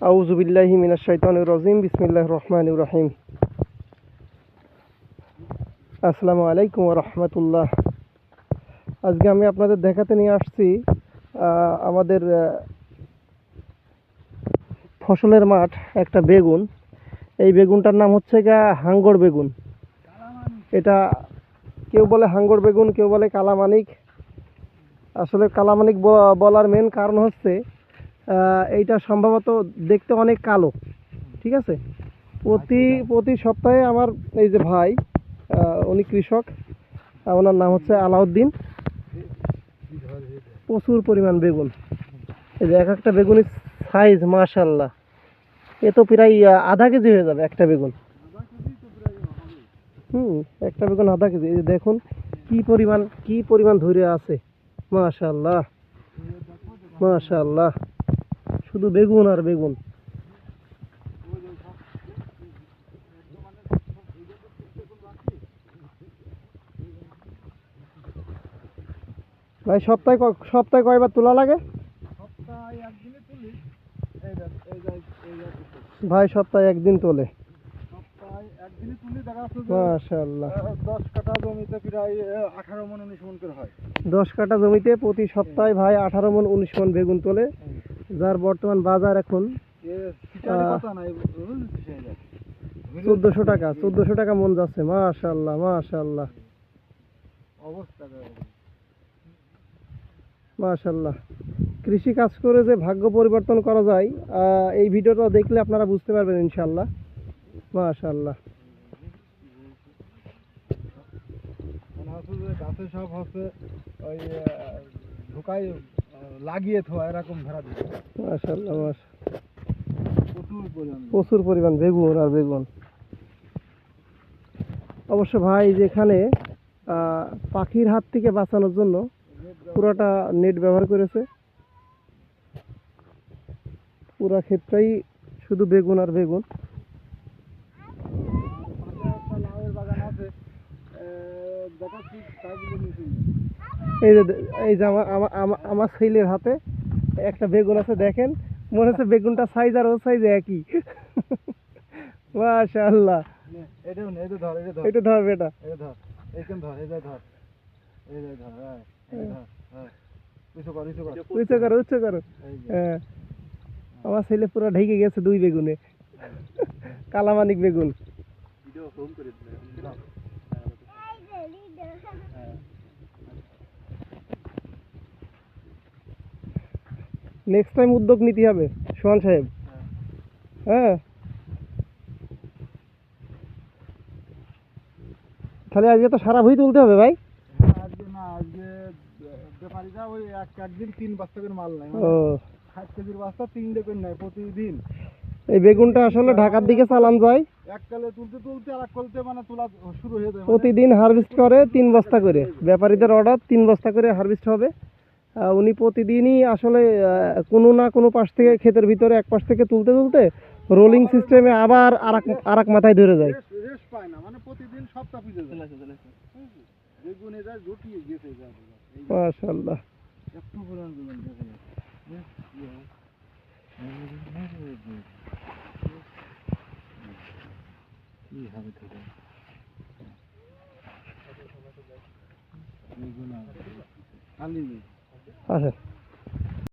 আউযু বিল্লাহি মিনাশ শাইতানির রাজিম বিসমিল্লাহির রহমানির রহিম। আসসালামু আলাইকুম ওয়া রাহমাতুল্লাহ। আজকে আমি আপনাদের দেখাতে নিয়ে আসছি আমাদের ফসলের মাঠ, একটা বেগুন। এই বেগুনটার নাম হচ্ছে হাঙ্গর বেগুন। এটা কেউ বলে হাঙ্গর বেগুন, কেউ বলে কালামানিক। আসলে কালামানিক বলার মেন কারণ হচ্ছে এইটা সম্ভবত দেখতে অনেক কালো। ঠিক আছে, প্রতি সপ্তাহে আমার এই যে ভাই, উনি কৃষক, ওনার নাম হচ্ছে আলাউদ্দিন। প্রচুর পরিমাণ বেগুন। এই যে এক একটা বেগুনের সাইজ মাশাআল্লাহ, এ তো প্রায় আধা কেজি হয়ে যাবে একটা বেগুন। একটা বেগুন আধা কেজি। এই যে দেখুন কি পরিমাণ ধরে আছে। মাশাআল্লাহ মাশাআল্লাহ, শুধু বেগুন আর বেগুন। ভাই সপ্তাহে কয়বার তোলা লাগে? ভাই সপ্তাহে একদিন তোলে। মাশাআল্লাহ, 10 কাঠা জমিতে প্রায় 18 মণ 19 মণ করে হয়। 10 কাঠা জমিতে প্রতি সপ্তাহে ভাই 18 মণ 19 মণ বেগুন তোলে, যার বর্তমান বাজার এখন 1400 টাকা মন যাচ্ছে। মাশাআল্লাহ মাশাআল্লাহ মাশাআল্লাহ। কৃষি কাজ করে যে ভাগ্য পরিবর্তন করা যায়, এই ভিডিওটা দেখলে আপনারা বুঝতে পারবেন ইনশাআল্লাহ। মাশাআল্লাহ। গাছে সব হচ্ছে ওই ঢুকাই লাগিয়ে থোয়া এরকম ধরা দিচ্ছে। মাশাআল্লাহ মাশাআল্লাহ, প্রচুর পরিমাণ বেগুন আর বেগুন। অবশ্য ভাই যেখানে পাখির হাত থেকে বাঁচানোর জন্য পুরাটা নেট ব্যবহার করেছে। পুরা ক্ষেত্রেই শুধু বেগুন আর বেগুন। এই যে আমার ছেলের হাতে একটা বেগুন আছে, দেখেন মনে হচ্ছে বেগুনটা সাইজ আর ও সাইজ একই। মাশাআল্লাহ। এটা ধর বেটা, উঁচু করো। হ্যাঁ, আমার ছেলে পুরো ঢেকে গেছে 2 বেগুনে। কালামানিক বেগুন। নেক্সট টাইম উদ্যোগ নিতে হবে সোহান সাহেব। হ্যাঁ, তাহলে আজকে তো সারা ভুঁই তুলতে হবে ভাই। আজকে ব্যাপারীরা ওই একদিন 3 বস্তা করে মাল নেয়। ও, 60 কেজির বস্তা 3 করে নেয় প্রতিদিন। এই বেগুনটা আসলে ঢাকার দিকে চালান যায়। এককালে তুলতে আর এক কলতে মানে তোলা শুরু হয়ে যায়। প্রতিদিন হারভেস্ট করে 3 বস্তা করে, ব্যাপারীদের অর্ডার 3 বস্তা করে হারভেস্ট হবে। উনি প্রতিদিনই আসলে কোনো না কোনো পাশ থেকে, ক্ষেতের ভিতরে এক পাশ থেকে তুলতে রোলিং সিস্টেমে আবার আর এক মাথায় ধরে যায়। রেস্ট পায় না, মানে প্রতিদিন সপ্তাহ পিছে যায়। বেগুনে যায় ঝুঁকিয়ে গেছে। মাশাআল্লাহ। একটু পরিমাণ বেগুন দেখেন। কি হবে থেকে বেগুন খালি আচ্ছা।